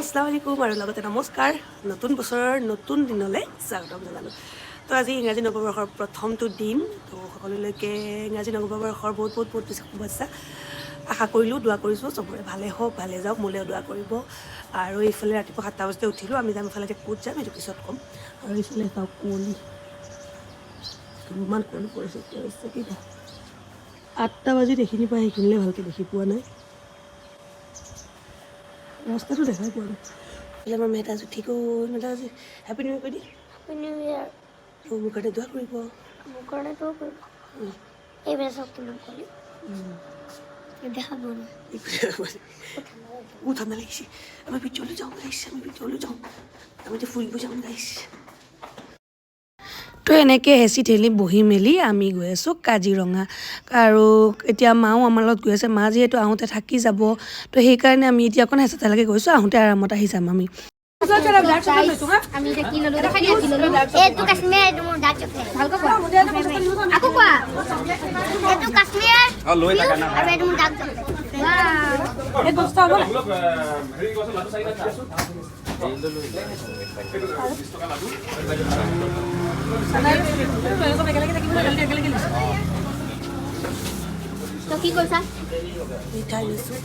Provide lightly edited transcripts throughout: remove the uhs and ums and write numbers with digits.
আসসালামুআলাইকুম আৰু লগতে নমস্কাৰ নতুন বছৰৰ নতুন দিনলৈ স্বাগতম জনালোঁ তো আজি ইংৰাজী নৱবৰ্ষৰ প্ৰথমটো দিন তো সকলোলৈকে ইংৰাজী নৱবৰ্ষৰ বহুত বেছি শুভেচ্ছা আশা কৰিলোঁ দোৱা কৰিছোঁ চবৰে ভালে হওক ভালে যাওক মোলৈও দোৱা কৰিব আৰু এইফালে ৰাতিপুৱা 7টা বজাতে উঠিলোঁ আমি যাম এইফালে ক'ত যাম এইটো পিছত ক'ম আৰু এইফালে চাওক কুঁৱলী ইমান কুঁৱলী পৰিছে এতিয়া হৈছে কিবা 8টা বাজিত এইখিনি পৰা সেইখিনিলৈ ভালকৈ দেখি পোৱা নাই ৰাস্তাটো দেখাই পোৱা নাই বোলে আমাৰ মেটাজ উঠি গ'ল মেটাজ হেপী নিউ ইয়েৰ কৰি দি হেপী নিউ ইয়াৰ মোৰ কাৰণে দোৱা কৰিব মোৰ কাৰণে তো কৰিব এইবাৰ চব কিমান কৰি দেখাব না ঠাণ্ডা লাগিছে আমি ভিতৰলৈ যাওঁ গাইছ আমি যে ফুৰিব যাওঁ গাইছ তো এনেকৈ হেঁচি ঠেলি বহি মেলি আমি গৈ আছোঁ কাজিৰঙা আৰু এতিয়া মাও আমাৰ লগত গৈ আছে মা যিহেতু আহোঁতে থাকি যাব তো সেইকাৰণে আমি এতিয়া অকণ হেঁচা ঠেলাকৈ গৈছোঁ আহোঁতে আৰামত আহি যাম আমি আমি এটা কি ললো দেখা দিয়া কি ললো এইটো কাশ্মীৰ এইটো মোৰ ডাক চকলেট ভালকৈ কোৱা আকৌ কোৱা এইটো কাশ্মীৰ লৈ থাকা না আৰু এইটো মোৰ ডাক চকলেট ওয়াও এই দস্তা হ'ব হেৰি কৈছে লাডু চাই আছো এই ললো 20 টকা লাডু তো কি কৈছা মিঠাই লৈছোঁ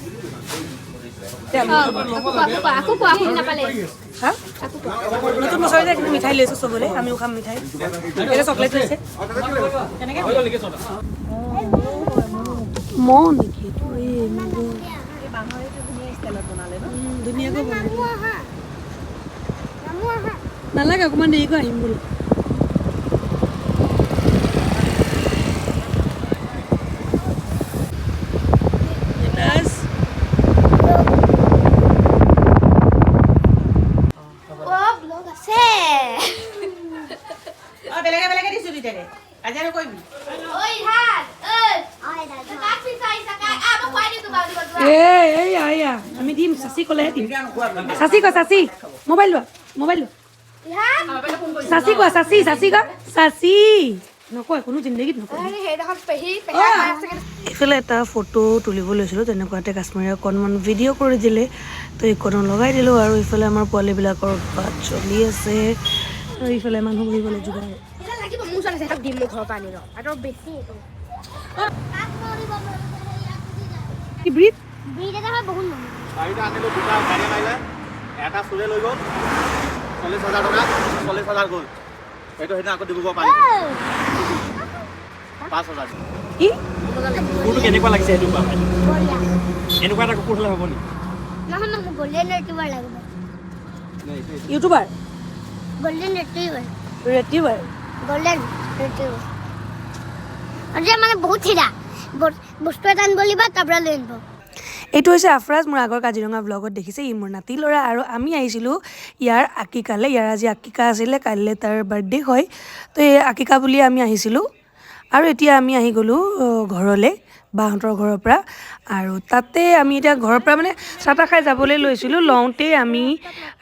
আকৌ কোৱা নাপালে হা নতুন বছৰতে কিন্তু মিঠাই লৈছোঁ চবলে আমিও খাম মিঠাই এতিয়া চকলেট লৈছে মৌ নেকি এইটো ধুনীয়াকৈ নালাগে অকণমান দেৰিকৈ আহিম বোলো আমি দিম চাচি ক'লেহে দিম চাচি ক চাচি মোবাইল লোৱা চাচি কোৱা চাচি নকয় কোনো জিন্দগীত নকয় এইফালে এটা ফটো তুলিব লৈছিলোঁ তেনেকুৱাতে কাশ্মীৰে অকণমান ভিডিঅ' কৰি দিলে তো এইকণো লগাই দিলোঁ আৰু ইফালে আমাৰ পোৱালিবিলাকৰ উৎপাত চলি আছে আৰু ইফালে মানুহ বহিবলৈ যোগাৰ ব্ৰিট এটা হয় বহুত মানুহ চাৰিটা আনিলো দুটা গাড়ী মাৰিলে এটা চুৰে লৈ গ'ল 40,000 টকা 40,000 গ'ল এইটো সেইদিনা আকৌ দিব পাৰিব 5,000 কি কুকুৰটো কেনেকুৱা লাগিছে সেইটো কোৱা এনেকুৱা এটা কুকুৰ হ'লে হ'ব নি নহয় মোক গোল্ডেন ৰিট্ৰিভাৰ লাগিব YouTuber golden retriever golden retriever আৰু মানে বহুত থিৰা বস্তু এটা আনিব লাগিব তাৰপৰা লৈ আনিব এইটো হৈছে আফৰাজ মোৰ আগৰ কাজিৰঙা ব্লগত দেখিছে ই মোৰ নাতি ল'ৰা আৰু আমি আহিছিলোঁ ইয়াৰ আকিকালৈ ইয়াৰ আজি আকিকা আছিলে কাইলৈ তাৰ বাৰ্থডে হয় তো এই আকিকা বুলি আমি আহিছিলোঁ আৰু এতিয়া আমি আহি গ'লোঁ ঘৰলৈ বাহঁতৰ ঘৰৰ পৰা আৰু তাতে আমি এতিয়া ঘৰৰ পৰা মানে চাহ তাহ খাই যাবলৈ লৈছিলোঁ লওঁতেই আমি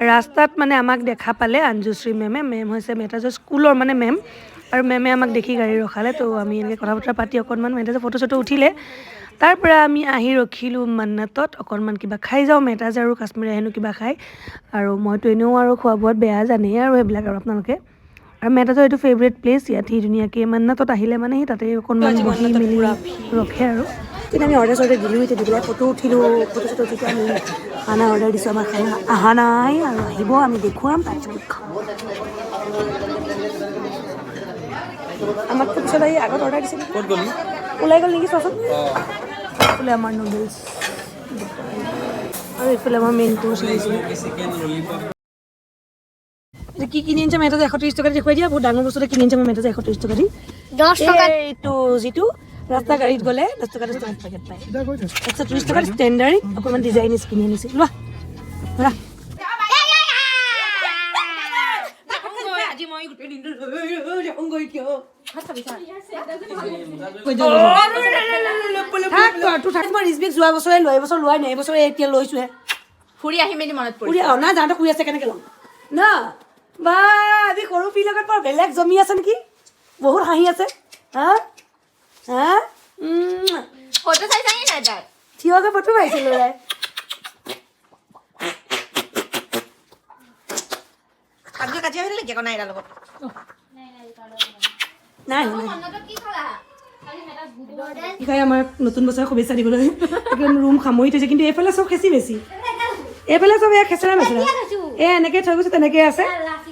ৰাস্তাত মানে আমাক দেখা পালে অঞ্জুশ্ৰী মেম হৈছে মেটাজৰ স্কুলৰ মানে মেম আৰু মেমে আমাক দেখি গাড়ী ৰখালে তো আমি এনেকৈ কথা বতৰা পাতি অকণমান মেটাজৰ ফটো চটো উঠিলে তাৰ পৰা আমি আহি ৰখিলোঁ মান্নাতত অকণমান কিবা খাই যাওঁ মেটাজ আৰু কাশ্মীৰে হেনো কিবা খায় আৰু মইতো এনেও আৰু খোৱা বোৱাত বেয়া জানেই আৰু সেইবিলাক আৰু আপোনালোকে আৰু মেটাজৰ এইটো ফেভৰেট প্লেচ ইয়াত সি ধুনীয়াকৈ মান্নাতত আহিলে মানে সি তাতে অকণমান বহি মেলি ৰখে আৰু তেতিয়া আমি অৰ্ডাৰ চৰ্ডাৰ দিলোঁ এতিয়া দি পেলাই ফটো উঠিলোঁ ফটো চটো উঠি আমি খানা অৰ্ডাৰ দিছোঁ আমাৰ খানা অহা নাই আৰু আহিব আমি দেখুৱাম তাৰপিছত খাম আমাক পিছত আহি আগত অৰ্ডাৰ দিছিল ক'ত গ'ল ওলাই গ'ল নেকি চোৱাচোন এইফালে আমাৰ নুডলছ আৰু এইফালে আমাৰ মেইন কোৰ্চ লাগিছিলে কি কিনি আনিছে মেটাজ 130 টকা দেখুৱাই দিয়া বহুত ডাঙৰ বস্তুটো কিনি আনিছে মই মেটাজ 130 টকা দি 10 টকা এইটো যিটো ৰাস্তা গাড়ীত গ'লে 10 টকা পেকেট পায় 130 টকা ষ্টেণ্ডাৰ্ড অকণমান ডিজাইনিছ কিনি আনিছে লোৱা ধৰা আজি মই গোটেই দিনটো যোৱা বছৰে লোৱা এইবছৰ লোৱাই নাই এইবছৰ এতিয়া লৈছোহে ফুৰি আহিম এনে মনত ফুৰি আহ না যাওঁতে শুই আছে কেনেকৈ ল'ম না বা আজি সৰু পি লগত বৰ বেলেগ জমি আছে নেকি বহুত হাঁহি আছে হা হা ফটো চাইছানে নাই তাই থিয়কৈ ফটো পাইছিলোঁ কাটি কাটি আহিলে নেকি আকৌ নাইৰা লগত নাই কি খালা কি কয় আমাৰ নতুন বছৰৰ শুভেচ্ছা দিবলৈ একদম ৰুম সামৰি থৈছে কিন্তু এইফালে চব খেচি বেছি এইফালে চব এয়া খেচেৰা মেচেৰা এনেকৈ থৈ গৈছে তেনেকৈ আছে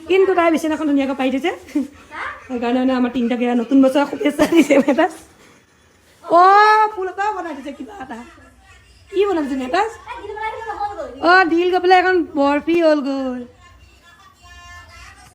কিন্তু তাই বিচনাখন ধুনীয়াকৈ পাৰি থৈছে সেইকাৰণে মানে আমাৰ তিনিটাকে নতুন বছৰৰ শুভেচ্ছা দিছে মেটাছ ফুল এটাও বনাই দিছে কিবা এটা কি বনাইছে মেটাছ দিল গৈ পেলাই এখন বৰফি হ'ল গ'ল